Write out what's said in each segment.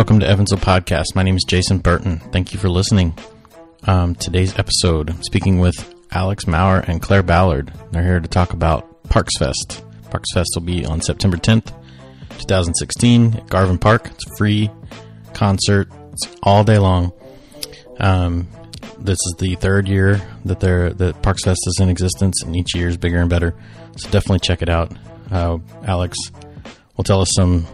welcome to Evansville Podcast. My name is Jason Burton. Thank you for listening. Today's episode, I'm speaking with Alex Mourer and Claire Ballard. They're here to talk about ParksFest. ParksFest will be on September 10th, 2016 at Garvin Park. It's a free concert. It's all day long. This is the third year that ParksFest is in existence, and each year is bigger and better. So definitely check it out. Alex will tell us some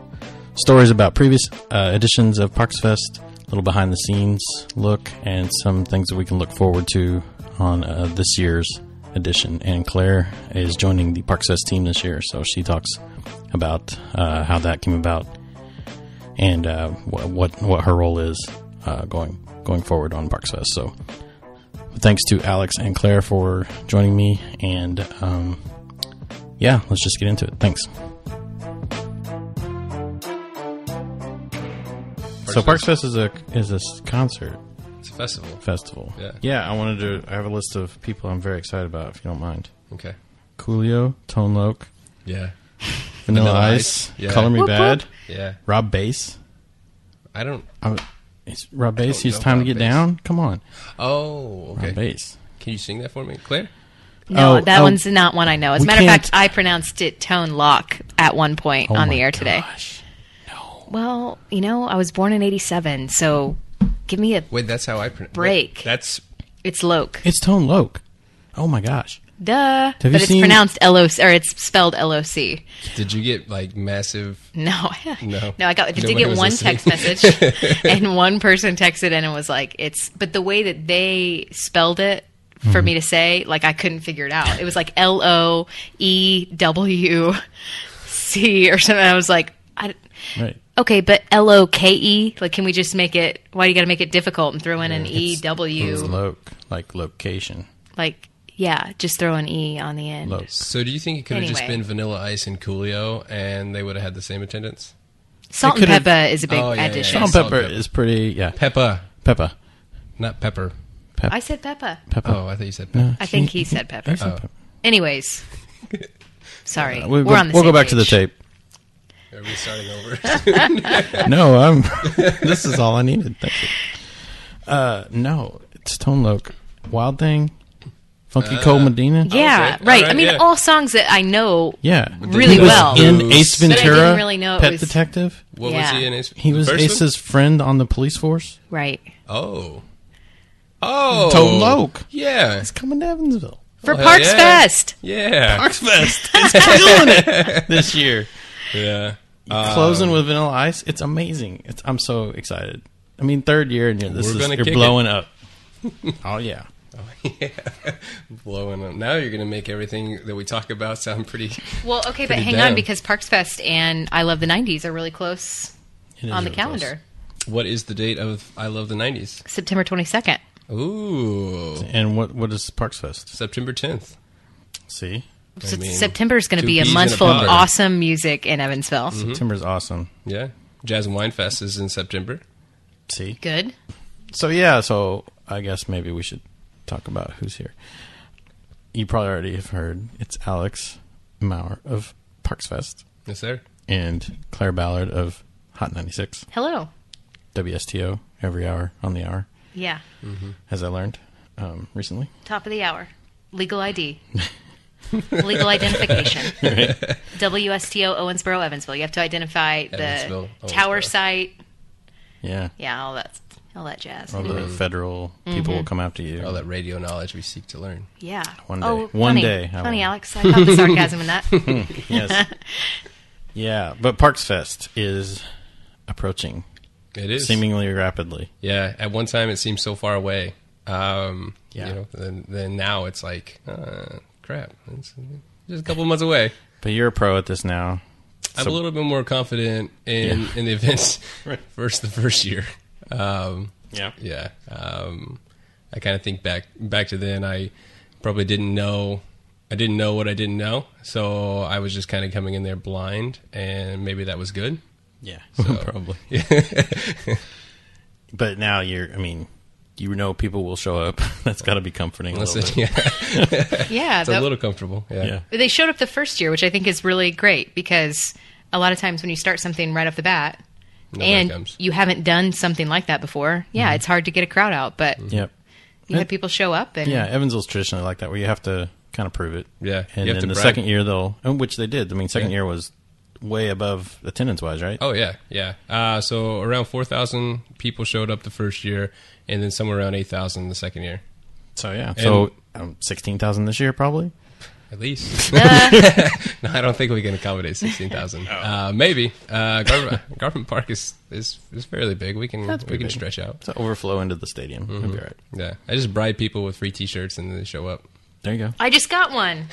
stories about previous editions of ParksFest, a little behind the scenes look, and some things that we can look forward to on this year's edition. And Claire is joining the ParksFest team this year, so she talks about how that came about and what her role is going forward on ParksFest. So thanks to Alex and Claire for joining me, and let's just get into it. Thanks. So ParksFest is a concert. It's a festival. Yeah. I have a list of people I'm very excited about, if you don't mind. Okay. Coolio, Tone Loc. Yeah. Vanilla Ice. Yeah. Color Me Bad. Yeah. Rob Bass. It's Rob Bass. He's Time to Get Down. Come on. Oh, okay. Rob Bass. Can you sing that for me, Claire? No, that one's not one I know. As a matter of fact, I pronounced it Tone Loc at one point on the air today. No. Well, I was born in 87, so give me a Wait, that's how I pronounce break. It's Loc. It's Tone Loc. Oh my gosh. Duh. But it's pronounced L-O-C, or it's spelled L-O-C. Did you get massive? No. No. No, I did get one text message, and one person texted in and was like, but the way that they spelled it for me to say, I couldn't figure it out. It was like L-O-E-W-C or something. I was like, right. Okay, but L-O-K-E, can we just make it, why do you got to make it difficult and throw in an E-W? It's Loc, like location. Yeah, just throw an E on the end. Loc. So do you think it could have just been Vanilla Ice and Coolio, and they would have had the same attendance? Salt and Pepper is a big addition. Salt and Pepper is pretty, Peppa. Not Pepper. I said Peppa. Oh, I thought you said Pepper. No, I think he said Pepper. Pepper. Anyways. Sorry. We're on the we'll same go back page. to the tape. Are we starting over? No, this is all I needed. Thank you. No, it's Tone Loc. Wild Thing. Funky Cold Medina. Yeah, okay. right. Right, I mean, all songs that I know really he was well. in Ace Ventura, but I didn't really know it Pet was... Detective. What was he in Ace? He was Ace's friend on the police force. Right. Oh. Tone Loc. Yeah. He's coming to Evansville. For ParksFest. Yeah. ParksFest. It's killing it this year. Yeah. Closing with Vanilla Ice. It's amazing. I'm so excited. I mean, third year and you're blowing up. Oh, yeah. Blowing up. Now you're going to make everything that we talk about sound pretty. Well, okay, but hang on, because ParksFest and I Love the 90s are really close on the calendar. Close. What is the date of I Love the 90s? September 22nd. Ooh. And what is ParksFest? September 10th. See? September is going to be a month full of awesome music in Evansville. Mm-hmm. September's awesome. Yeah. Jazz and Wine Fest is in September. See? Good. So I guess maybe we should talk about who's here. You probably already have heard. It's Alex Mourer of ParksFest. Yes, sir. And Claire Ballard of Hot 96. Hello. WSTO, every hour on the hour. Yeah. Mm-hmm. As I learned recently. Top of the hour. Legal ID. Legal identification. Right. WSTO, Owensboro, Evansville. You have to identify the tower site. Yeah. Yeah, all that jazz. All the federal people will come after you. All that radio knowledge we seek to learn. Yeah. One day. One day. Funny, Alex. I caught the sarcasm in that. Yes. Yeah, but ParksFest is approaching. It is. Seemingly rapidly. Yeah. At one time, it seemed so far away. Yeah. Then now it's like, crap. It's just a couple months away. But you're a pro at this now. I'm a little bit more confident in the events the first year. I kind of think back to then. I probably didn't know what I didn't know, so I was just kind of coming in there blind, and maybe that was good. Yeah, so, probably. But now people will show up. That's got to be comforting. Yeah, it's a little comfortable. Yeah, they showed up the first year, which I think is really great because a lot of times when you start something right off the bat, and comes. you haven't done something like that before. Yeah, it's hard to get a crowd out, but Yep. you have people show up. And Yeah, Evansville's traditionally like that, where you have to kind of prove it. Yeah, And you have then to the brag. second year, which they did. I mean, second year was way above attendance-wise, right? Oh, yeah. So around 4,000 people showed up the first year, and then somewhere around 8,000 the second year. So, yeah. So, 16,000 this year, probably? At least. No, I don't think we can accommodate 16,000. Maybe. Garment Park is fairly big. We can big. stretch out. To overflow into the stadium. It'll be all right. Yeah. I just bribe people with free T-shirts, and then they show up. There you go. I just got one,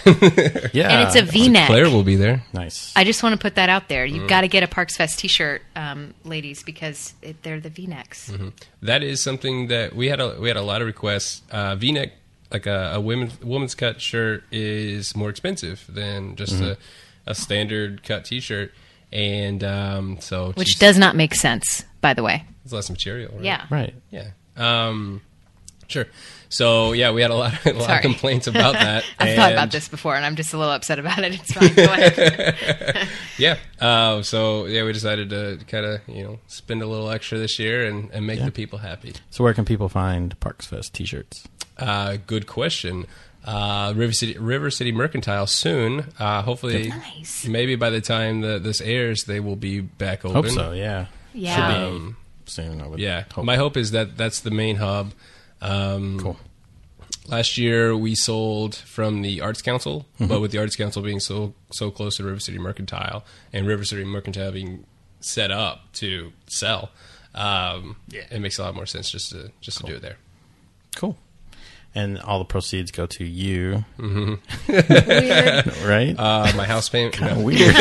Yeah. and it's a V-neck. Claire will be there. Nice. I just want to put that out there. You've got to get a ParksFest T-shirt, ladies, because they're the V-necks. That is something that we had a lot of requests. V-neck, like a woman's cut shirt, is more expensive than just a standard cut T-shirt, and Which does not make sense, by the way. it's less material. Right? Yeah. Right. Yeah. Sure. So yeah, we had a lot of complaints about that. I've thought about this before, and I'm just a little upset about it. It's fine. Go ahead. Yeah. So yeah, we decided to kind of spend a little extra this year and make the people happy. So where can people find ParksFest T-shirts? Good question. River City Mercantile soon. Hopefully, Nice. maybe by the time this airs, they will be back open. Hope so, yeah. Yeah. Should be soon, I would hope. My hope is that that's the main hub. Cool. Last year we sold from the Arts Council, but with the Arts Council being so close to River City Mercantile and River City Mercantile being set up to sell, it makes a lot more sense just to do it there. Cool. And all the proceeds go to you. Weird. Right? My house payment. Kind of weird.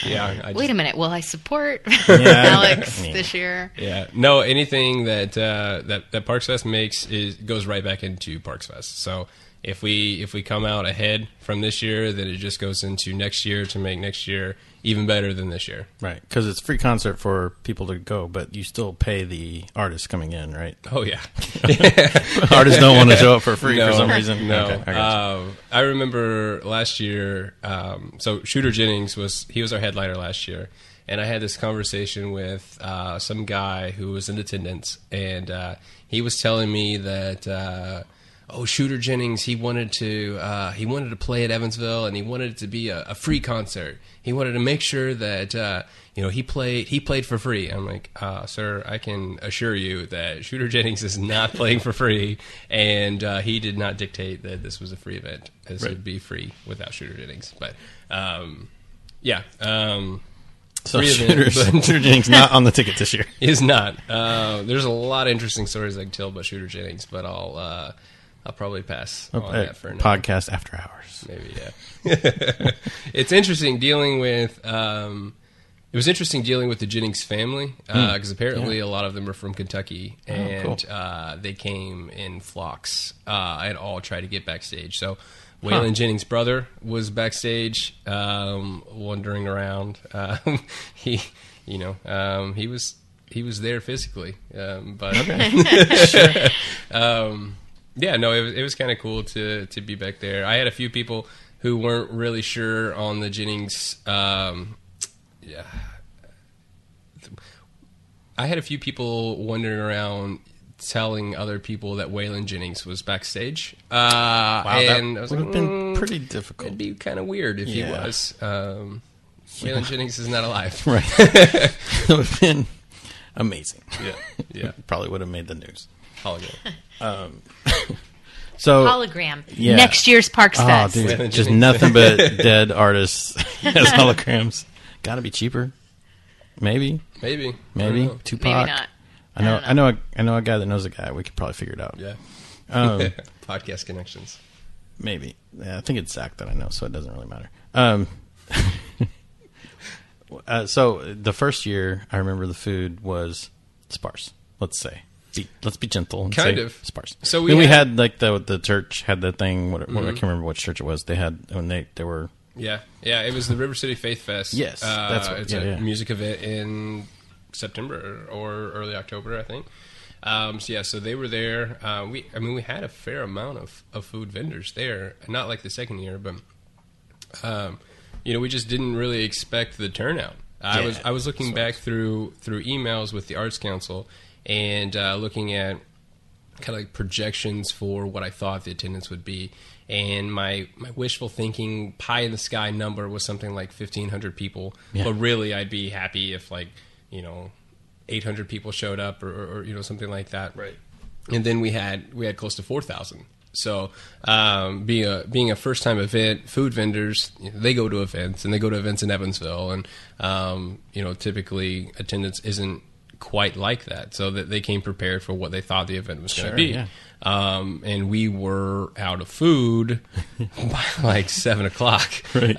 Yeah. Wait a minute. Will I support Yeah. Alex Yeah. this year? Yeah, no. Anything that ParksFest makes goes right back into ParksFest. So if we come out ahead from this year, then it just goes into next year to make next year even better than this year. Right. Because it's a free concert for people to go, but you still pay the artists coming in, right? Oh yeah, Artists don't want to show up for free for No. some reason. No, Okay, I got you. I remember last year. So Shooter Jennings was our headliner last year, and I had this conversation with some guy who was in attendance, and he was telling me that. Shooter Jennings, he wanted to play at Evansville, and he wanted it to be a free concert. He wanted to make sure that he played for free. I'm like, sir, I can assure you that Shooter Jennings is not playing for free, and he did not dictate that this was a free event. This would be free without Shooter Jennings. But So free Shooter event, but- Shooter Jennings not on the ticket this year. is not. There's a lot of interesting stories I can tell about Shooter Jennings, but I'll probably pass on that for another. Podcast after hours. Maybe, yeah. It's interesting dealing with. It was interesting dealing with the Jennings family because apparently a lot of them are from Kentucky, and cool. they came in flocks and all tried to get backstage. So Waylon Jennings' brother was backstage, wandering around. He was there physically, but yeah, no, it was kind of cool to be back there. I had a few people who weren't really sure on the Jennings. I had a few people wandering around telling other people that Waylon Jennings was backstage. Wow, and I that was would like, have been pretty difficult. it'd be kind of weird if he Yeah. was. Waylon Jennings is not alive. Right. It would have been amazing. Yeah. Probably would have made the news. Hologram. So Hologram. Yeah. Next year's Oh, ParksFest. dude, Waylon just Jennings. nothing but dead artists as holograms. Got to be cheaper. Maybe. Maybe. I Maybe. don't know. Tupac. Maybe not. I know a guy that knows a guy. We could probably figure it out. Yeah. Podcast connections. Maybe. Yeah, I think it's Zach that I know, so it doesn't really matter. So the first year, I remember the food was sparse. Let's say. Let's be gentle and Kind say of. sparse. So we we had like the church had the thing. I can't remember which church it was. They had when they were. Yeah. It was the River City Faith Fest. Yes, that's what- it's yeah, a yeah. music event in September or early October, I think. So they were there. We had a fair amount of food vendors there. Not like the second year, but we just didn't really expect the turnout. I was looking back through emails with the Arts Council and looking at kind of like projections for what I thought the attendance would be. And my wishful thinking pie in the sky number was something like 1,500 people. Yeah. But really, I'd be happy if 800 people showed up or something like that. Right. And then we had close to 4,000. So being a first time event, food vendors, they go to events and they go to events in Evansville, and typically attendance isn't quite like that. So that they came prepared for what they thought the event was going to be. Yeah. And we were out of food by like 7:00. Right.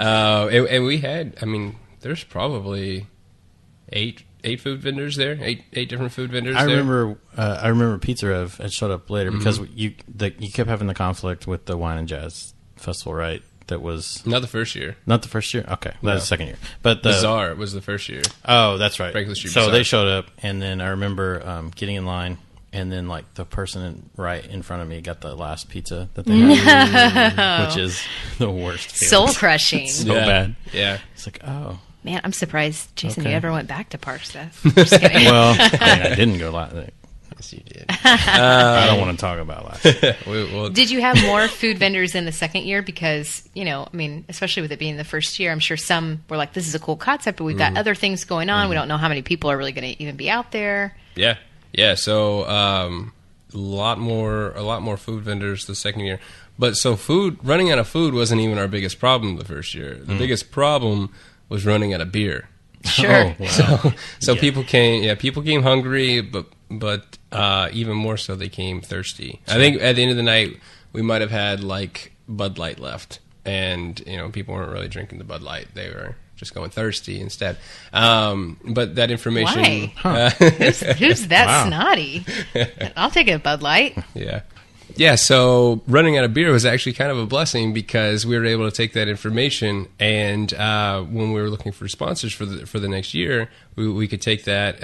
And we had, there's probably eight food vendors there, eight different food vendors. I remember Pizza Rev had showed up later because you kept having the conflict with the Wine and Jazz Festival, right? That was not the first year. Not the first year. Okay, that was the second year. But the Bazaar was the first year. Oh, that's right. Franklin Street so Bazaar. They showed up, and then I remember getting in line, and then like the person right in front of me got the last pizza that they had, which is the worst. Soul crushing. So bad. Yeah. It's like, oh. Man, I'm surprised, Jason, you ever went back to ParksFest. Just kidding. Well, I didn't go last. Yes, you did. I don't want to talk about last. Did you have more food vendors in the second year? Because, especially with it being the first year, I'm sure some were like, this is a cool concept, but we've got other things going on. We don't know how many people are really going to even be out there. Yeah. Yeah. So a lot more food vendors the second year. But so running out of food wasn't even our biggest problem the first year. The biggest problem was running out of beer. Sure. Oh, wow. So people came hungry, but even more so they came thirsty. Sure. I think at the end of the night we might have had like Bud Light left, and people weren't really drinking the Bud Light. They were just going thirsty instead. But that information. Why? Who's that snotty? I'll take a Bud Light. Yeah. Yeah, so running out of beer was actually kind of a blessing because we were able to take that information, and when we were looking for sponsors for the next year, we could take that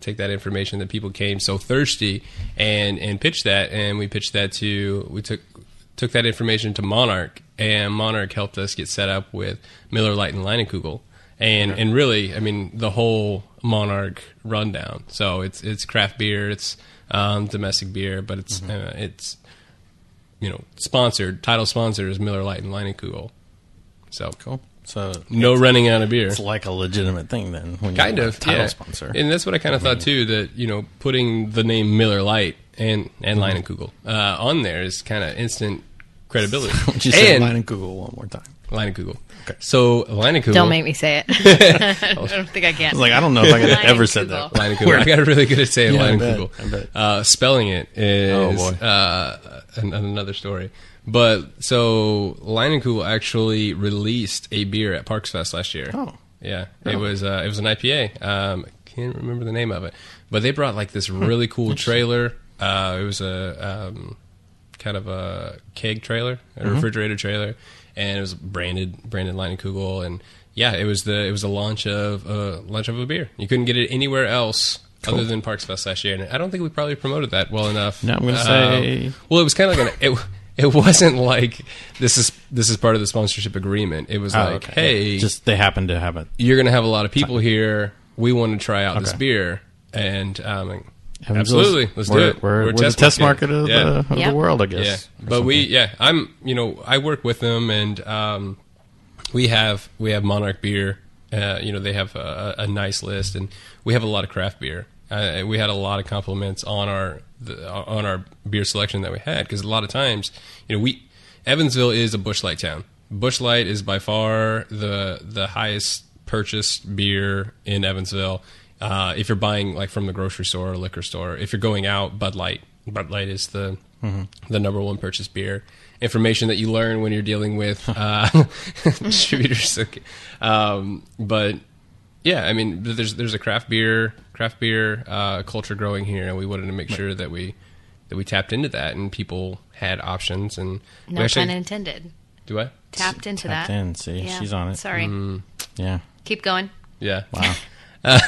take that information that people came so thirsty and pitch that, and we pitched that we took that information to Monarch, and Monarch helped us get set up with Miller Lite and Leinenkugel, and really, the whole Monarch rundown. So it's craft beer, it's domestic beer, but it's sponsored. Title sponsor is Miller Lite and Leinenkugel. So cool. So no running out of beer. It's like a legitimate thing then. When kind you're of title sponsor, and that's what I kind of thought too. That putting the name Miller Lite and Leinenkugel on there is kind of instant credibility. Would you say Leinenkugel one more time? Leinenkugel. Okay. So Leinenkugel. Don't make me say it. I don't think I can. I was like, I don't know if I could have ever said that. Leinenkugel. I got really good at saying Leinenkugel. I bet. Spelling it is another story. But so Leinenkugel actually released a beer at ParksFest last year. Oh, yeah. It was an IPA. I can't remember the name of it, but they brought like this really cool trailer. It was a kind of a keg trailer, a refrigerator trailer. And it was branded Leinenkugel, and yeah, it was the launch of a beer. You couldn't get it anywhere else other than ParksFest last year, and I don't think we probably promoted that well enough. No, I'm going to say, well, it was kind of like it wasn't like this is part of the sponsorship agreement. It was hey, just they happened to have it. You're going to have a lot of people here. We want to try out this beer, and absolutely, let's do it. We're the test market of the world, I guess. Yeah. But I work with them, and we have Monarch beer. They have a nice list, and we have a lot of craft beer. We had a lot of compliments on our beer selection that we had, because a lot of times, Evansville is a Busch Light town. Busch Light is by far the highest purchased beer in Evansville. If you're buying like from the grocery store or liquor store, if you're going out, Bud Light is the number one purchased beer. Information that you learn when you're dealing with distributors. But yeah, there's a craft beer culture growing here, and we wanted to make sure that we tapped into that, and people had options. And no pun intended. Do I? Tapped into that. Tapped in. See, yeah. She's on it. Sorry. Yeah. Keep going. Yeah. Wow. But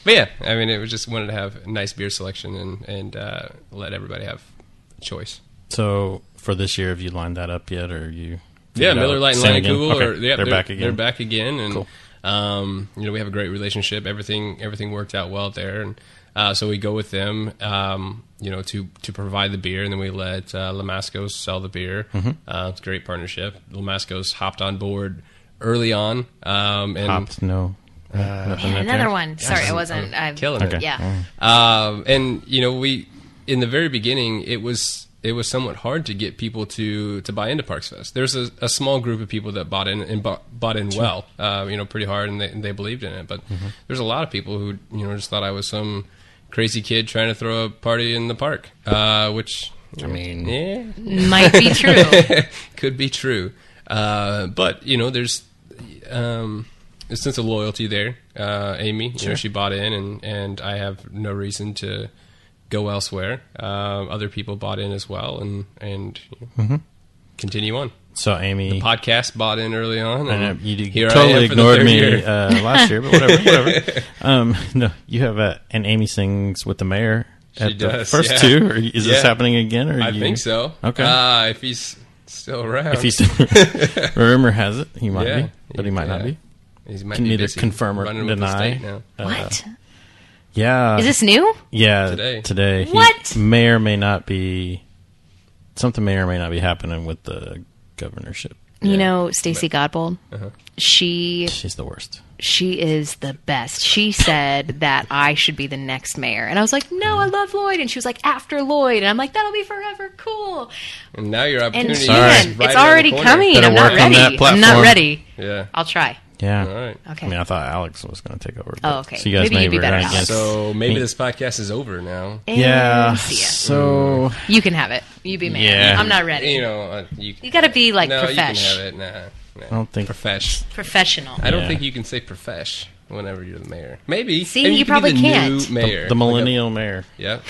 yeah, it was just wanted to have a nice beer selection and let everybody have choice. So for this year, have you lined that up yet, or are you Yeah, Miller Lite and Same again? Leinenkugel Okay. They're back again. They're back again, and Cool. we have a great relationship. Everything worked out well there, and so we go with them, to provide the beer, and then we let Lamascos sell the beer. Mm-hmm. It's a great partnership. Lamascos hopped on board early on, and Hopped, no. Nothing And there. another one. Sorry, I wasn't. killing it. Okay. Yeah. And we in the very beginning, it was somewhat hard to get people to buy into ParksFest. There's a small group of people that bought in and bought in well, pretty hard, and they believed in it. But there's a lot of people who just thought I was some crazy kid trying to throw a party in the park, which I mean, yeah, Might be true. could be true. But there's a sense of loyalty there. Amy, she bought in, and I have no reason to go elsewhere. Other people bought in as well, and continue on. so Amy, Podcast bought in early on, I and know you here I totally am for the ignored third me year. last year, but whatever. No, you have and Amy sings with the mayor at She the does, first yeah. two. Or is this Yeah. happening again? Or I think so. Okay. If he's still around. If he's rumor has it, he might Yeah. be, but he might not be. He might Can be neither busy confirm or running with the deny. state now. What? Yeah, Is this new? yeah Today. He What? may or may not be something. May or may not be happening with the governorship. You know, Stacey Godbold. Uh-huh. She's the worst. She is the best. She said that I should be the next mayor. And I was like, no, I love Lloyd. And she was like, after Lloyd. And I'm like, that'll be forever. Cool. And now your And opportunity Sorry. is man, right it's around the already corner. coming. Better I'm not work on ready. that I'm platform. not ready. Yeah. I'll try. Yeah. All right. Okay. I mean, I thought Alex was going to take over. Oh, okay. So you guys Maybe you'd be were better, running Alex. against. So maybe this podcast is over now. And Yeah. see ya. So You can have it. You be mayor. Yeah. I'm not ready. You You got to be like no, you can profesh. have it. Nah. I don't think. Profesh. Professional. I don't Yeah. think you can say profesh whenever you're the mayor. Maybe. See, Maybe you can be probably the can't. New mayor. The millennial mayor. Yep.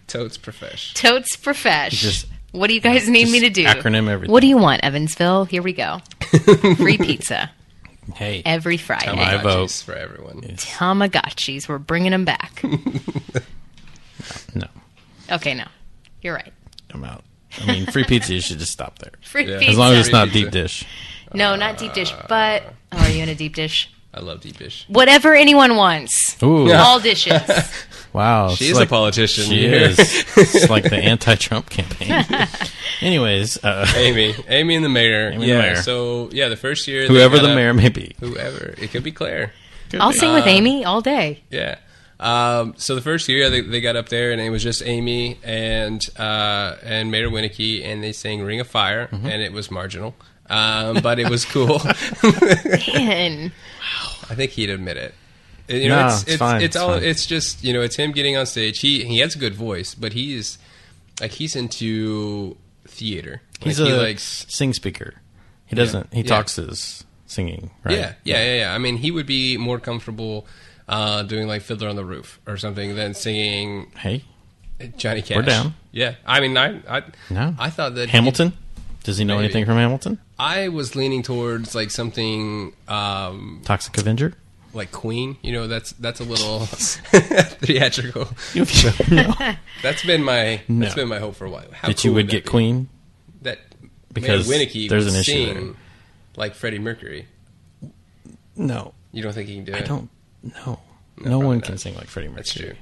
Totes profesh. Totes profesh. Just- what do you guys need me to do? acronym everything. What do you want, Evansville? Here we go. Free pizza Hey. every Friday. My vote. Tamagotchis for everyone. Tamagotchis. We're bringing them back. No, Okay, no. You're right. I'm out. I mean, free pizza. You should just stop there. Free Yeah. pizza. As long as it's Free not pizza. deep dish. No, not deep dish, but... Oh, are you in a deep dish? I love deep dish. Whatever anyone wants. Ooh. All dishes. Wow. She it's is like- a politician. She is. It's like the anti-Trump campaign. Anyways, Amy and the mayor. Amy and yeah. the mayor. So the first year. they whoever the got mayor may be. Whoever. It could be Claire. I'll sing with Amy all day. Yeah. So the first year they got up there and it was just Amy and Mayor Winnicky and they sang "Ring of Fire" and it was marginal, but it was cool. Man. I think he'd admit it. No, it's fine, It's it's all. fine. It's just it's him getting on stage. He has a good voice, but he's into theater. He's he a likes. sing speaker. He doesn't. He Yeah. talks as singing. Right? Yeah. I mean, he would be more comfortable doing like Fiddler on the Roof or something than singing Hey, Johnny Cash. We're down. Yeah, I mean, I no. I thought that Hamilton. Does he know Maybe. anything from Hamilton? I was leaning towards like something Toxic Avenger. like Queen. That's a little theatrical. No. That's been my No. hope for a while. How That you cool would that get be? Queen. That Because Mayor Winnicky there's would an issue sing there. like Freddie Mercury. No, You don't think he can do it? I don't. No, no probably one not. can sing like Freddie Mercury. That's true.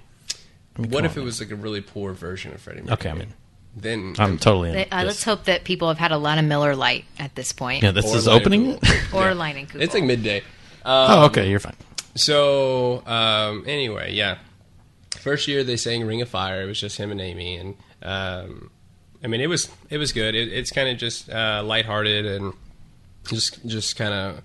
I mean, What come if on, it was like a really poor version of Freddie Mercury? Okay, I'm in. Then I'm totally in. Let's hope that people have had a lot of Miller Lite at this point. Yeah, this Or is Light opening. and Cool. Or Yeah. Line and Kugel. It's like midday. Oh, okay, you're fine. So anyway, yeah. First year they sang "Ring of Fire." It was just him and Amy, and I mean it was good. It's kind of just lighthearted and just kind of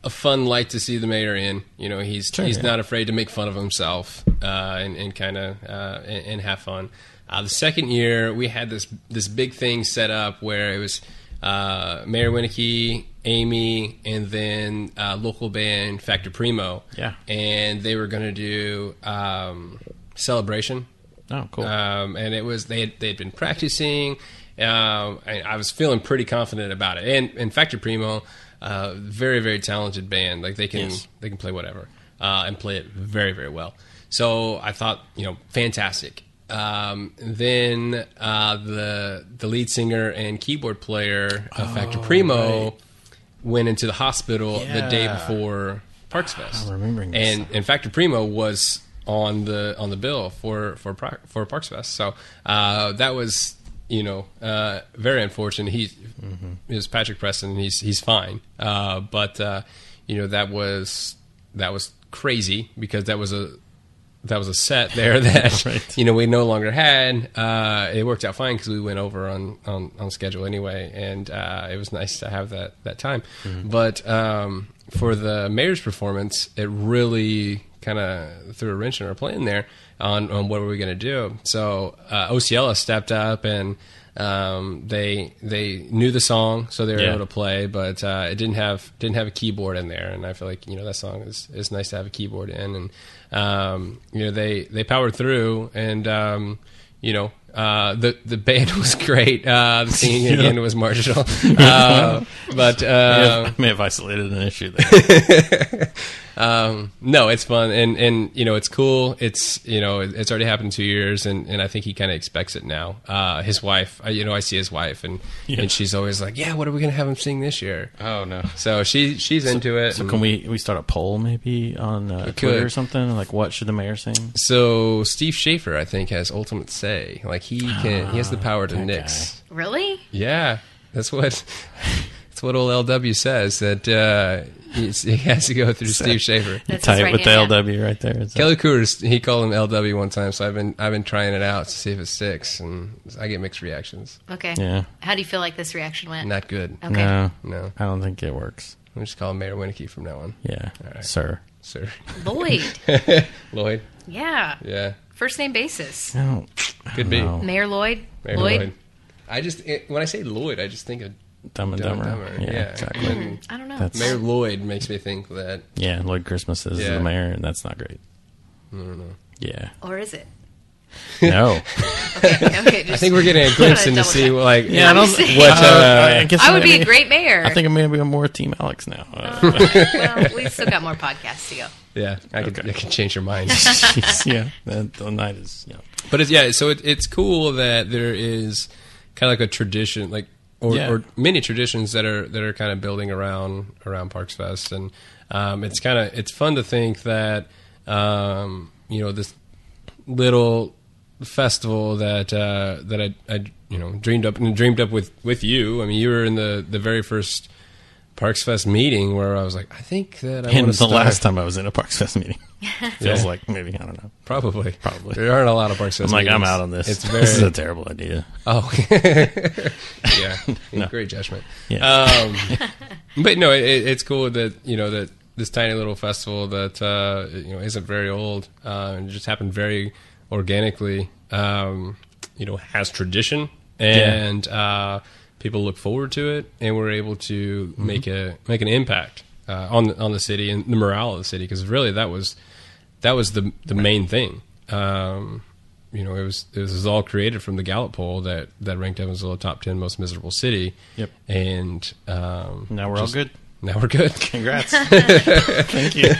a fun light to see the mayor in. He's Sure, yeah. not afraid to make fun of himself and kind of and have fun. The second year we had this big thing set up where it was Mayor Winnicky, Amy, and then local band Factor Primo. Yeah. And they were going to do Celebration. Oh, cool. And it was they had been practicing. I was feeling pretty confident about it. And Factor Primo, very very talented band. Like they can play whatever and play it very very well. So I thought fantastic. Then the lead singer and keyboard player of Factor Primo went into the hospital the day before ParksFest. I'm remembering this. And Factor Primo was on the bill for ParksFest. So that was very unfortunate. He is Patrick Preston. He's fine. But that was crazy because that was a set there that Right. we no longer had. It worked out fine because we went over on schedule anyway, and it was nice to have that time. But for the Mayor's performance, it really kind of threw a wrench in our plan there on what were we going to do. So Osceola stepped up and they knew the song, so they were able to play, but it didn't have a keyboard in there, and I feel like that song is nice to have a keyboard in, and they powered through, and the band was great. The singing again was marginal, but I may have isolated an issue there. no, it's fun, and it's cool. It's it's already happened 2 years, and I think he kind of expects it now. His wife, I see his wife, and she's always like, "Yeah, what are we gonna have him sing this year?" Oh no! So she's into it. So can we start a poll maybe on Twitter or something? Like, what should the mayor sing? So Steve Schaefer, I think, has ultimate say. Like he has the power to nix. Really? Yeah, that's what old LW says, that he has to go through Steve Schaefer. That's Tie his it right with the hand LW right there. Kelly Coors, he called him LW one time, so I've been trying it out to see if it sticks, and I get mixed reactions. Okay. Yeah. How do you feel like this reaction went? Not good. Okay. No. I don't think it works. We'll just call him Mayor Winicky from now on. Yeah, right. sir. Lloyd. Lloyd. Yeah. Yeah. First name basis. No, Could be. know. Mayor Lloyd. Mayor Lloyd. When I say Lloyd, I just think of Dumb and Dumber. Yeah, exactly. I don't know. That's- Mayor Lloyd makes me think that. Yeah, Lloyd Christmas is Yeah. the mayor, and that's not great. I don't know. Yeah. Or is it? No. Okay. I think we're getting a glimpse into see like Yeah, I don't. saying. What? I guess I would be maybe- a great mayor. I think maybe I'm more Team Alex now. Well, we've still got more podcasts to go. yeah, I can change your mind. yeah, the night is. Yeah. But it's cool that there is kind of like a tradition, like or many traditions that are kind of building around ParksFest, and it's fun to think that this little festival that I dreamed up with you. I mean, you were in the very first ParksFest meeting where I was like, I think that I want to And the start. last time I was in a ParksFest meeting, feels like maybe, I don't know. Probably. Probably. There aren't a lot of ParksFest I'm like, meetings. I'm out on this. It's very, This is a terrible idea. Oh, yeah. No. Great judgment. Yeah. But no, it's cool that that this tiny little festival that isn't very old and just happened very organically. Has tradition and people look forward to it, and we're able to make an impact on the city and the morale of the city, because really that was the main thing. It was all created from the Gallup poll that ranked Evansville a top 10 most miserable city. Yep. And Now we're all good. Now we're good. Congrats. Thank you.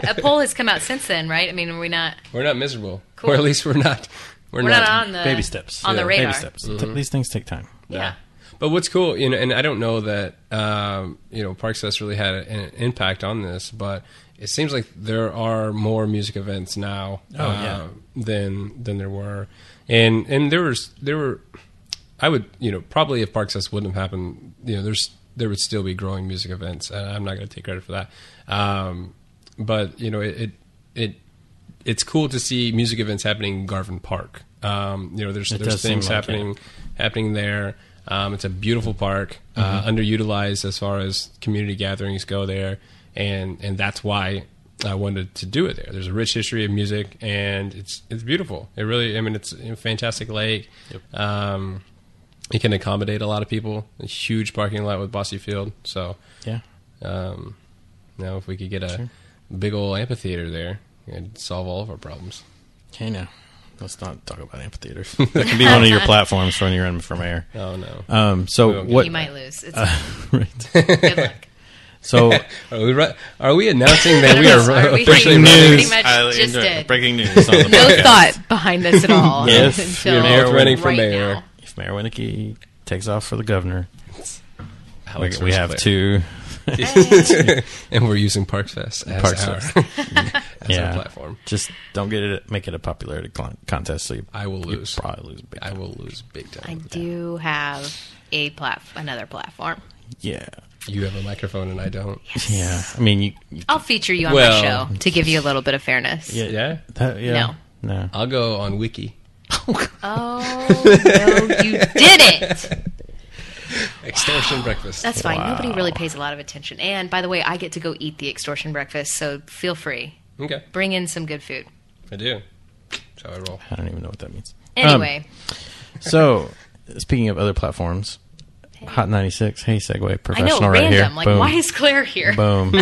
A poll has come out since then, right? I mean, we're not miserable, Cool. or at least we're not. we're not on the Baby steps. on the radar. Baby steps. These things take time. Yeah. But what's cool, and I don't know that ParksFest really had an impact on this, but it seems like there are more music events now than there were, and there were. I would probably, if ParksFest wouldn't have happened, there would still be growing music events. I'm not going to take credit for that, but it's cool to see music events happening in Garvin Park. There's things happening there. It's a beautiful park, underutilized as far as community gatherings go there, and that's why I wanted to do it there. There's a rich history of music, and it's beautiful. It really, it's a fantastic lake. Yep. It can accommodate a lot of people. A huge parking lot with Bossy Field. So Yeah. now if we could get a big old amphitheater there, it'd solve all of our problems. Okay, now let's not talk about amphitheaters. That can be one of your platforms when you're running for mayor. Oh no. So what? You might lose. It's Right. good luck. So are we announcing that we are we officially pretty running? much just did. breaking news on the No podcast. thought behind this at all. Yes, until we're both running for right mayor. now. If Mayor Winnicky takes off for the governor, Alex we have two. And we're using ParksFest as our platform. Just don't make it a popularity contest. So I will lose. Probably lose big time. I will lose big time. I do have another platform. Yeah. You have a microphone and I don't. Yeah. I mean, you I'll feature you on my show to give you a little bit of fairness. Yeah? No. I'll go on Wiki. Oh, no, you didn't. Extortion breakfast. That's fine. Nobody really pays a lot of attention. And by the way, I get to go eat the extortion breakfast, so feel free. Okay. Bring in some good food. I do. That's how I roll. I don't even know what that means. Anyway. So, speaking of other platforms, Hot 96. Hey, segue professional I know, right random. here. Like, Boom. why is Claire here? Boom.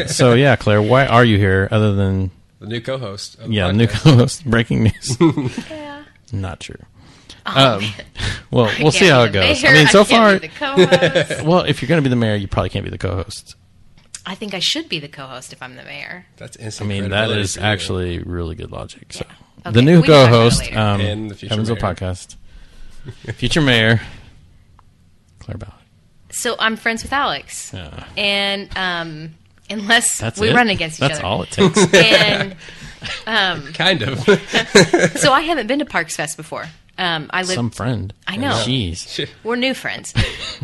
So, yeah, Claire, why are you here other than... The new co-host. Of the Yeah, podcast. new co-host. Breaking news. Yeah. Not true. Oh, Well, we'll see how it goes. Mayor, I mean, so far... Be the co-host. Well, if you're going to be the mayor, you probably can't be the co-host. I think I should be the co-host if I'm the mayor. That's I instant mean, that credibility is for you. actually really good logic. So, Okay, the new we can talk about it co-host, later. And the future Evansville mayor. podcast, future mayor, Claire Ballard. So I'm friends with Alex. Yeah. And unless That's we it? run against each That's other. all it takes. And Kind of. so I haven't been to ParksFest before. I live. Some friend. I know. Jeez. We're new friends.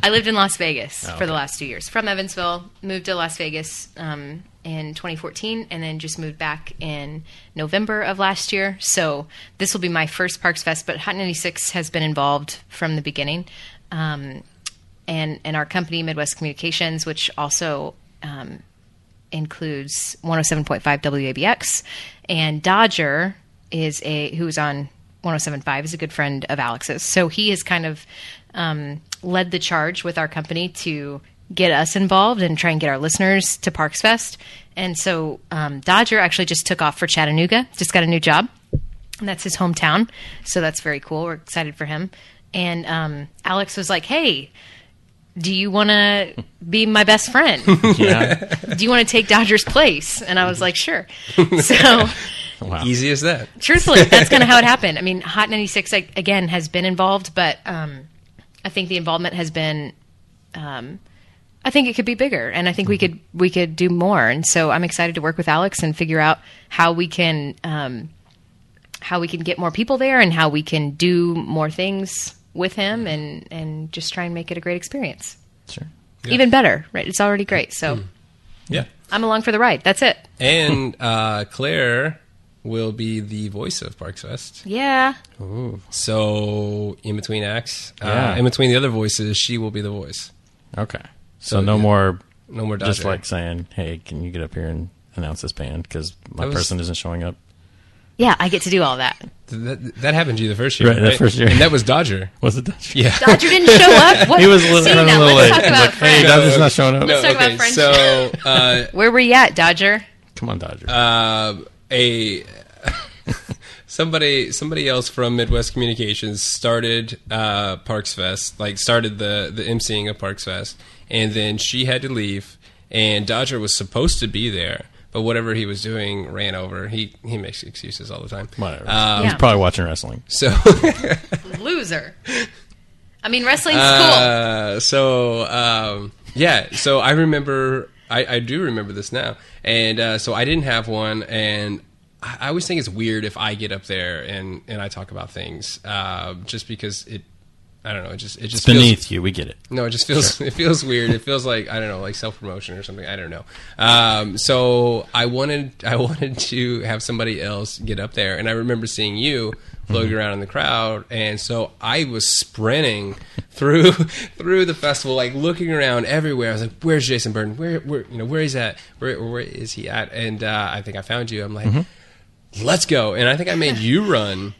I lived in Las Vegas for the last 2 years. From Evansville, moved to Las Vegas in 2014, and then just moved back in November of last year. So this will be my first ParksFest, but Hot 96 has been involved from the beginning. And our company, Midwest Communications, which also includes 107.5 WABX, and Dodger who's on 107.5 is a good friend of Alex's. So he has kind of led the charge with our company to get us involved and try and get our listeners to ParksFest. And so Dodger actually just took off for Chattanooga, just got a new job, and that's his hometown. So that's very cool. We're excited for him. And Alex was like, hey, do you want to be my best friend? Yeah. Do you want to take Dodger's place? And I was like, sure. So Wow. Easy as that. truthfully, that's kind of how it happened. I mean, Hot 96, again, has been involved, but I think the involvement has been, I think it could be bigger, and I think we could do more. And so I'm excited to work with Alex and figure out how we can get more people there and how we can do more things with him and just try and make it a great experience. Sure. Yeah. Even better, right? It's already great. So Yeah. I'm along for the ride. That's it. And Claire will be the voice of ParksFest. Yeah. Ooh. So in between acts, Yeah. in between the other voices, she will be the voice. Okay. So So, no yeah. more No more Dodger. just like saying, hey, can you get up here and announce this band because my That was- person isn't showing up. Yeah, I get to do all that. That happened to you the first year, Right, the first year. And that was Dodger. Was it Dodger? Yeah. Dodger didn't show up. What? He was See, running now a little let's late. talk He's about like, hey, friends. Dodger's not showing up. Let's talk about okay, friendship. so Where were you at, Dodger? Come on, Dodger. Somebody else from Midwest Communications started ParksFest, like started the emceeing of ParksFest, and then she had to leave, and Dodger was supposed to be there, but whatever he was doing ran over. He makes excuses all the time. Whatever. Yeah. He's probably watching wrestling. So Loser. I mean, wrestling's cool. So I remember, I do remember this now, and so I didn't have one, and I always think it's weird if I get up there and I talk about things, just because I don't know, it just It's feels, beneath you. We get it. no, it just feels it feels weird. It feels like, I don't know, like self-promotion or something. I don't know. So I wanted to have somebody else get up there, and I remember seeing you floating around in the crowd, and so I was sprinting through the festival, like looking around everywhere. I was like, "Where's Jason Burton? Where he's at? Where is he at?" And I think I found you. I'm like, "Let's go!" And I think I made you run.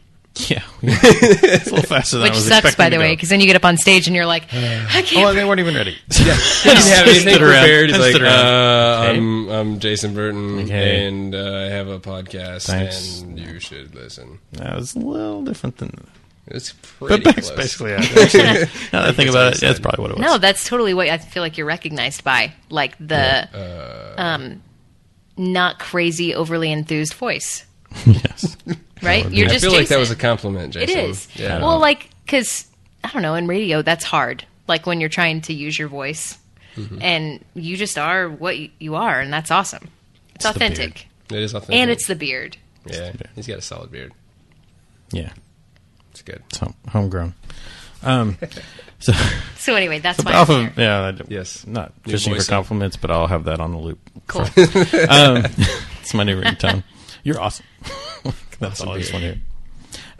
Yeah. It's a little faster than I Which was sucks, expecting by the to way, go. because then you get up on stage and you're like, I can't. Oh, they weren't even ready. Yeah, he didn't have anything Stood around. prepared. He's I like, stood around. I'm Jason Burton, Okay. and I have a podcast, Thanks. and you should listen. That was a little different than It's pretty But that's close. basically it. Now that I think about it, that's probably what it was. No, that's totally what I feel like you're recognized by, like the not crazy, overly enthused voice, Yes. right? would be- You're I just feel like that Jason. was a compliment, It Jason. is. Yeah. Well, like, because, I don't know, in radio, that's hard. Like, when you're trying to use your voice, and you just are what you are, and that's awesome. It's the authentic. It is authentic. And it's the beard. Yeah, he's got a solid beard. Yeah. It's good. It's homegrown. So So, anyway, that's why off I'm of here. Yes. not New fishing for voice. compliments, but I'll have that on the loop. Cool. It's my new ringtone. You're awesome. That's Awesome all I just beard.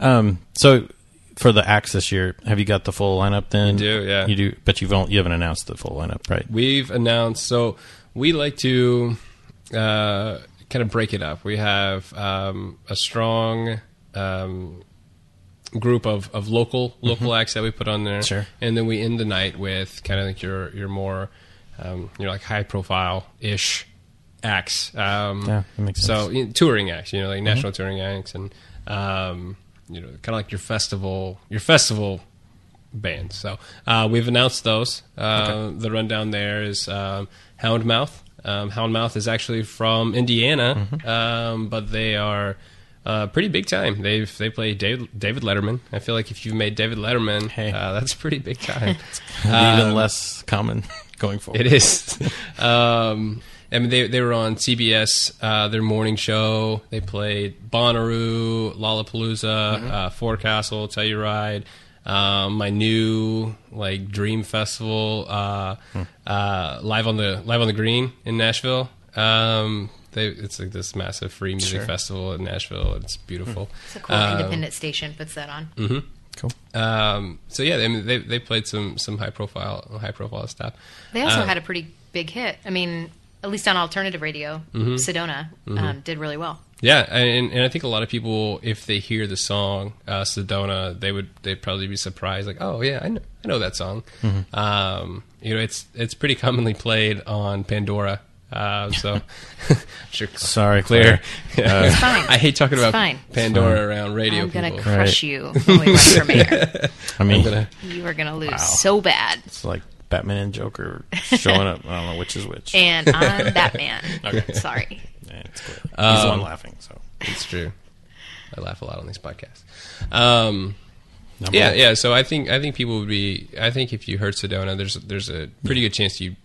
want to hear. So for the acts this year, have you got the full lineup then? We do, yeah. You do, but you haven't announced the full lineup, right? We've announced, so we like to kind of break it up. We have a strong group of local acts that we put on there. Sure. And then we end the night with kind of like your more, like high profile ish acts. Yeah, that makes sense. So touring acts, like national touring acts, and kind of like your festival bands. So we've announced those. The rundown there is Houndmouth. Houndmouth is actually from Indiana, but they are pretty big time. They play David Letterman. I feel like if you've made David Letterman, Hey. that's pretty big time. Even less common going forward. It is. I mean, they were on CBS, their morning show. They played Bonnaroo, Lollapalooza, Forecastle, Telluride, my new Dream Festival, live on the Green in Nashville. It's like this massive free music festival in Nashville. It's beautiful. It's a cool independent station puts that on. Cool. So yeah, I mean, they played some high profile stuff. They also had a pretty big hit. I mean, at least on alternative radio, Sedona did really well. Yeah, and I think a lot of people, if they hear the song Sedona, they'd probably be surprised, like, oh yeah, I know that song. It's pretty commonly played on Pandora. So I'm sure. Sorry, Claire. It's fine. I hate talking about fine. Pandora around radio I'm going to people. crush you when we run for mayor. I mean, You are going to lose so bad. it's like Batman and Joker showing up. I don't know which is which. And I'm Batman. Okay. Sorry. Yeah, it's clear. He's the one laughing. So It's true. I laugh a lot on these podcasts. Number one. Yeah. So I think people would be. I think if you heard Sedona, there's a pretty good chance you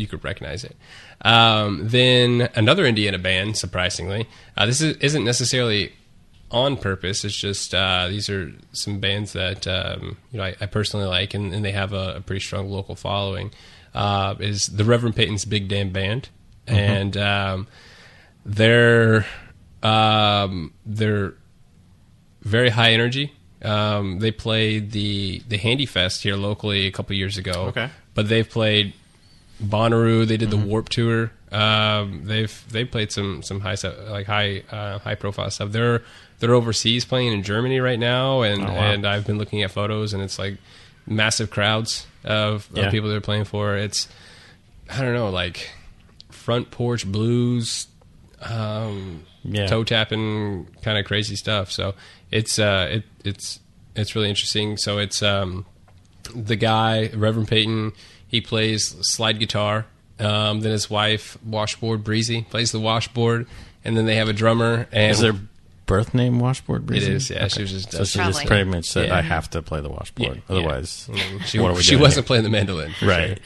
could recognize it. Then another Indiana band, surprisingly. This isn't necessarily on purpose. It's just these are some bands that I personally like, and they have a pretty strong local following. Is the Reverend Peyton's Big Damn Band, and they're very high energy. They played the Handy Fest here locally a couple years ago. Okay. But they've played Bonnaroo. They did the Warp Tour. They've played some high stuff, like high profile stuff. They're overseas playing in Germany right now, and and I've been looking at photos, and it's like massive crowds of people they're playing for. It's, I don't know, like front porch blues, toe tapping kind of crazy stuff. So it's really interesting. So it's the guy, Reverend Peyton. He plays slide guitar. Then his wife, Washboard Breezy, plays the washboard, and then they have a drummer. And is their birth name Washboard Breezy? It is. Yeah, Okay. she was just. So she Probably. just pretty much said, Yeah. "I have to play the washboard, Yeah. otherwise." She what are we she doing wasn't here? playing the mandolin, for Right.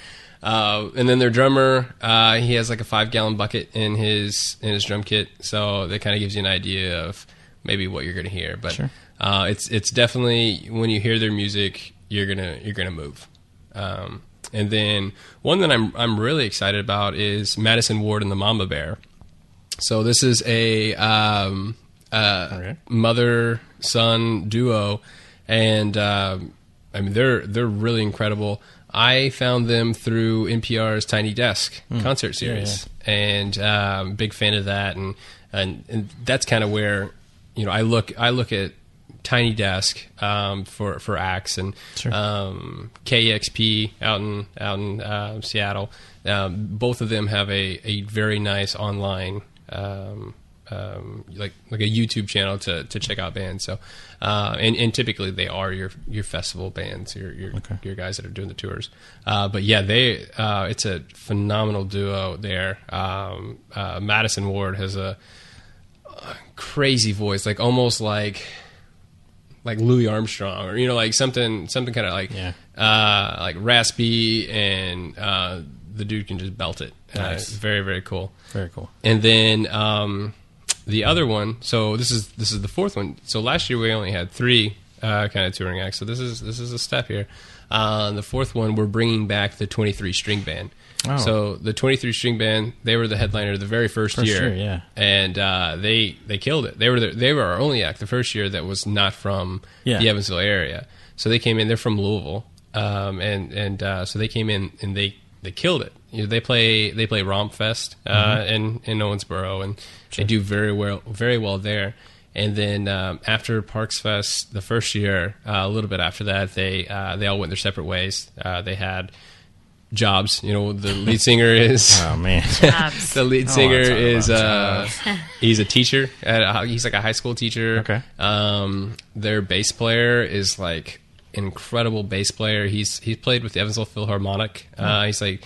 sure. And then their drummer, he has like a 5-gallon bucket in his drum kit, so that kind of gives you an idea of maybe what you're going to hear. But Sure. it's definitely, when you hear their music, you're gonna move. And then one that I'm really excited about is Madison Ward and the Mama Bear. So this is a mother-son duo, and I mean they're really incredible. I found them through NPR's Tiny Desk concert series, and big fan of that, and that's kind of where I look at Tiny Desk for acts, and Sure. KEXP out in Seattle. Both of them have a very nice online like a YouTube channel to check out bands. So and typically they are your festival bands, your guys that are doing the tours. But yeah, it's a phenomenal duo there. Madison Ward has a crazy voice, like almost like Louis Armstrong, or like something kind of like raspy, and the dude can just belt it. Nice. Very, very cool. Very cool. And then the other one. So this is the fourth one. So last year we only had 3 kind of touring acts. So this is a step here. The fourth one, we're bringing back the 23 string band. Oh. So the 23 string band, they were the headliner the very first year, yeah, and they killed it. They were our only act the first year that was not from the Evansville area. So they came in. They're from Louisville, so they came in and they killed it. They play Romp Fest in Owensboro, and they do very well there. And then after ParksFest the first year, a little bit after that, they all went their separate ways. They had jobs. The lead singer is oh man, the lead singer is he's a teacher he's like a high school teacher. Okay. Their bass player is like an incredible bass player. He's played with the Evansville Philharmonic. He's like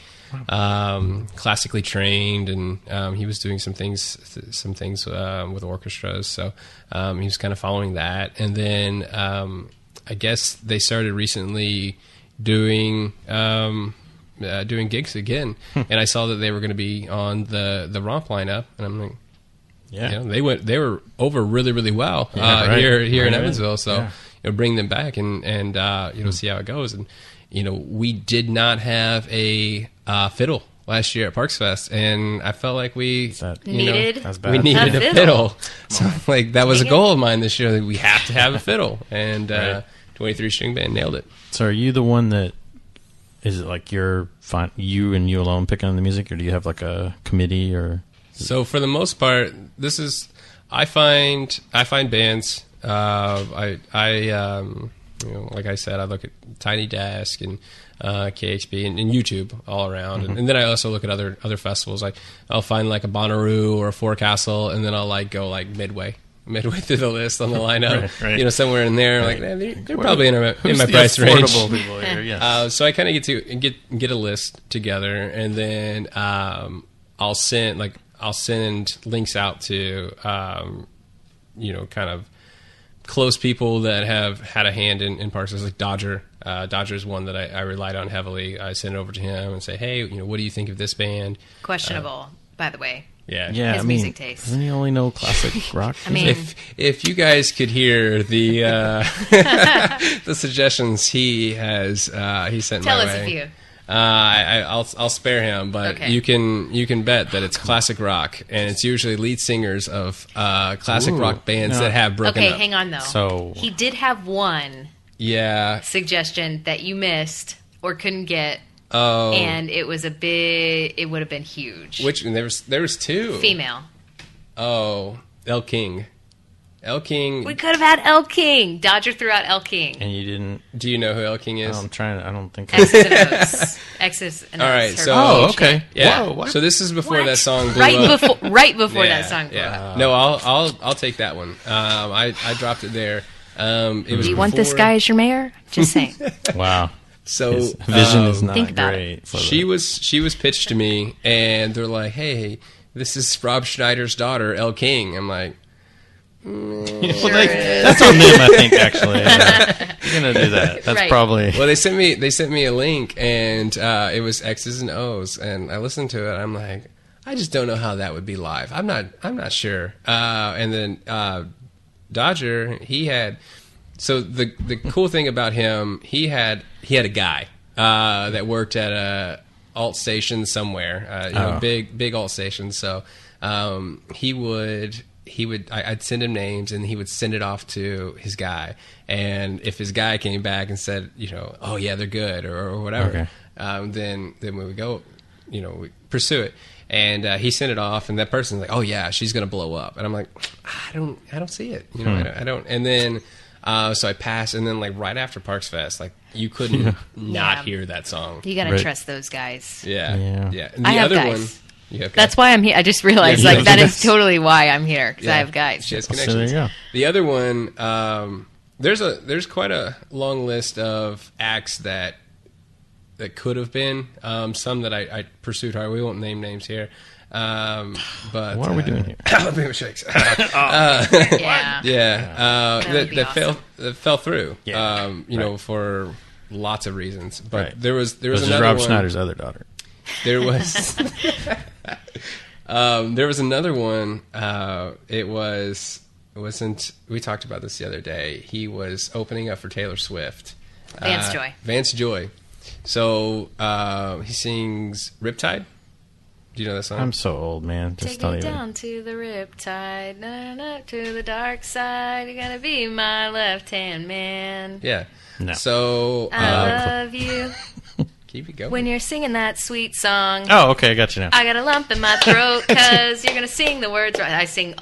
classically trained, and he was doing some things with orchestras. So he was kind of following that, and then I guess they started recently doing gigs again, and I saw that they were going to be on the Romp lineup, and I'm like, they were over really, really well here in Evansville. So bring them back and see how it goes. And we did not have a fiddle last year at ParksFest, and I felt like we needed a fiddle. So like that was a goal of mine this year, that we have to have a fiddle, and 23 string band nailed it. So are you the one that, is it like you and you alone picking on the music, or do you have like a committee? Or so for the most part, I find bands. Like I said, I look at Tiny Desk and KHB and YouTube all around, and then I also look at other festivals. I'll find like a Bonnaroo or a Forecastle, and then I'll go midway through the list on the lineup, right. Somewhere in there. Like they're probably in my price range. People here? Yes. So I kind of get a list together, and then I'll send links out to kind of close people that have had a hand in Parks. Like Dodger. Dodger's one that I relied on heavily. I send it over to him and say, hey, what do you think of this band? Questionable, by the way. Yeah. His music taste. Doesn't he only know classic rock? I mean, if you guys could hear the the suggestions he sent my way. Tell us a few. I'll spare him, but okay. you can bet that it's classic rock, and it's usually lead singers of classic rock bands that have broken up. Okay, hang on though. So he did have one suggestion that you missed or couldn't get. Oh, and it was it would have been huge. Which there was 2 female. Oh, El King. We could have had El King. Dodger threw out El King. And you didn't. Do you know who El King is? I'm trying. I don't think. X's and O's. X's and O's. All right. So. Oh, okay. Yeah. Whoa, what? So this is before that song blew up. Right before yeah, that song blew up. No, I'll take that one. I dropped it there. It was. Do you want this guy as your mayor? Just saying. Wow. So his vision is not think about great. She was pitched to me, and they're like, "Hey, this is Rob Schneider's daughter, Elle King." I'm like, that's on them, I think. Actually, you're gonna do that. That's right. probably. Well, they sent me a link, and it was X's and O's, and I listened to it. I'm like, I just don't know how that would be live. I'm not sure. And then Dodger, he had. So the cool thing about him, he had a guy that worked at a alt station somewhere, big alt station. So he would I'd send him names, and he would send it off to his guy. And if his guy came back and said, oh yeah, they're good or whatever, then we would go, we pursue it. And he sent it off, and that person's like, oh yeah, she's gonna blow up. And I'm like, I don't see it, I don't. And then. So I passed, and then right after ParksFest, you couldn't not hear that song. You got to trust those guys. Yeah. Yeah. And the I have other guys. You have guys? That's why I'm here. I just realized, Yeah, like, that yes. is totally why I'm here, because Yeah. I have guys. She has So connections. there you go. The other one, there's quite a long list of acts that could have been. Some that I pursued hard. We won't name names here. But What are we doing here? Alabama Shakes. Yeah. Yeah, That would be awesome. that fell through. Yeah. You know, for lots of reasons. But Right. there was This is another Rob one. Schneider's other daughter. There was there was another one. It wasn't. We talked about this the other day. He was opening up for Taylor Swift. Vance Joy. Vance Joy. So he sings Riptide. Do you know that song? I'm so old, man. Just Take don't me even. down to the riptide, to the dark side. You're gonna be my left-hand man. Yeah. No. So I love you keep it going. when you're singing that sweet song. Oh, okay, I got you now. I got a lump in my throat because you're gonna sing the words wrong. I sing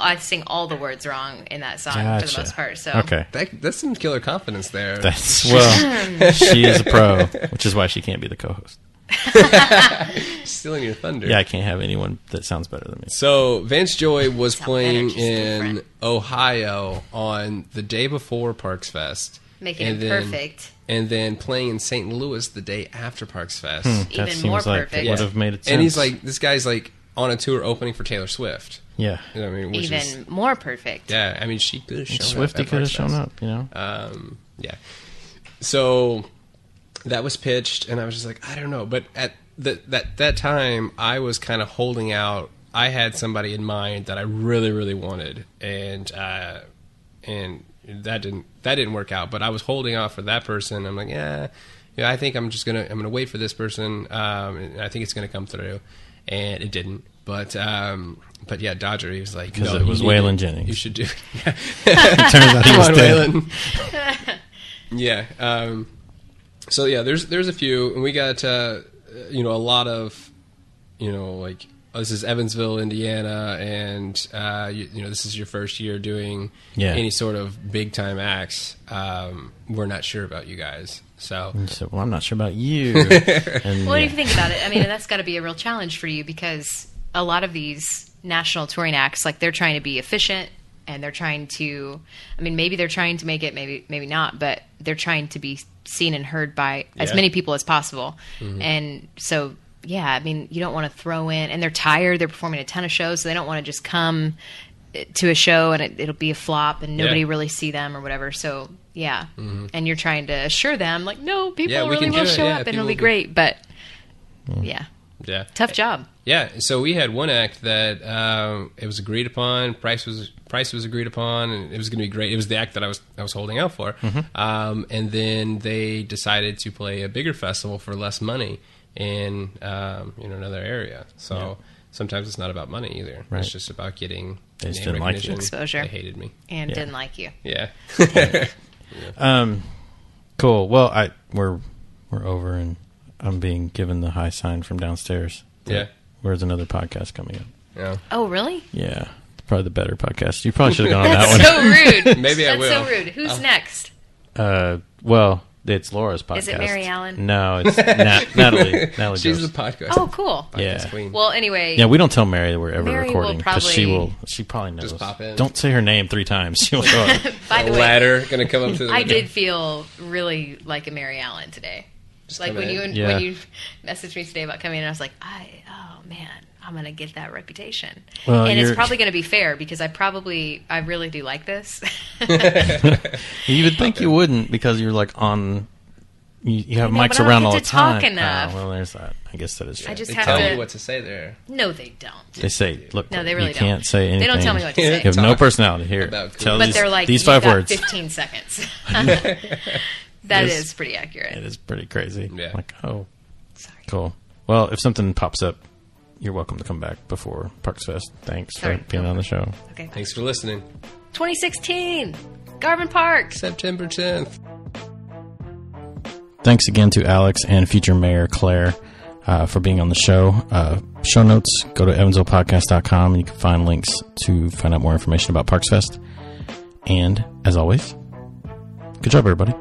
all the words wrong in that song for Gotcha. the most part. So Okay. That's some killer confidence there. That's, well, she is a pro, which is why she can't be the co-host. Stealing your thunder. Yeah, I can't have anyone that sounds better than me. So Vance Joy was Sound playing energy's in different. Ohio on the day before ParksFest. making And it then- perfect. And then playing in St. Louis the day after ParksFest. That Even seems more like perfect. it would have made it sense. And he's like, this guy's like on a tour opening for Taylor Swift. yeah. You know what I mean? Which Even is, more perfect. yeah, I mean, she could have shown Swifty up. at could have ParksFest. shown up, you know? Yeah. So that was pitched, and I was just like, I don't know. But at that time, I was kind of holding out. I had somebody in mind that I really, really wanted, and that didn't work out. But I was holding out for that person. I'm like, yeah, I think I'm gonna wait for this person. And I think it's gonna come through, and it didn't. But yeah, Dodger. He was like, Because no, it was you need Waylon it. Jennings. You should do. It turns out he Come was on, dead. Waylon. Yeah. So yeah, there's a few, and we got a lot of like this is Evansville, Indiana, and this is your first year doing any sort of big time acts. We're not sure about you guys, so. And so, well, I'm not sure about you. And, Well, if you think about it, I mean, that's got to be a real challenge for you because a lot of these national touring acts, like they're trying to be efficient and they're trying to, I mean, maybe they're trying to make it, maybe not, but they're trying to be seen and heard by as many people as possible. Mm-hmm. And so, yeah, I mean, you don't want to throw in, and they're tired, they're performing a ton of shows, so they don't want to just come to a show and it'll be a flop and nobody really see them or whatever. So, yeah. Mm-hmm. And you're trying to assure them, like, no, people we really can will do it. show Yeah, up and people it'll be will- great. But, yeah, tough job. Yeah, so we had one act that it was agreed upon, price was agreed upon, and it was going to be great. It was the act that I was holding out for, and then they decided to play a bigger festival for less money in another area. So sometimes it's not about money either. Right. It's just about getting They just name didn't like you. recognition. Exposure. They hated me. And didn't like you. Yeah. Cool. Well, we're over, and I'm being given the high sign from downstairs. Yeah. Where's another podcast coming up? Yeah. Oh, really? Yeah, probably the better podcast. You probably should have gone on that one. So rude. Maybe I That's will. so rude. Who's next? Well, it's Laura's podcast. Is it Mary Allen? No, it's Natalie. Natalie She's the Jost. podcast. Oh, cool. Podcast queen. Well, anyway. Yeah, we don't tell Mary that we're ever Mary will recording because probably- she probably knows. Just pop in. Don't say her name 3 times. She'll show up. By the a way, ladder going to come up to the I window. did feel really like a Mary Allen today. Like come when in. when you messaged me today about coming in, I was like, oh man, I'm gonna get that reputation. Well, and it's you're- probably gonna be fair because I really do like this. You would think you wouldn't because you're like on. You have I know, mics but I don't around get all the to talk time. enough. Oh, well, there's that. I guess that is true. I just They have tell to. you what to say there. No, they don't. They say, look, No, they really you don't. can't say anything. They don't tell me what to You say. You have no Talk personality here. about cool. Tell But they're like, these you've 5 got words. 15 seconds. That Yes. is pretty accurate. It is pretty crazy. Yeah. Like, oh, Sorry. cool. Well, if something pops up, you're welcome to come back before ParksFest. Thanks Sorry. for being on the show. Okay. Thanks for listening. 2016, Garvin Park. September 10th. Thanks again to Alex and future Mayor Claire for being on the show. Show notes, go to evansvillepodcast.com and you can find links to find out more information about ParksFest. And, as always, good job, everybody.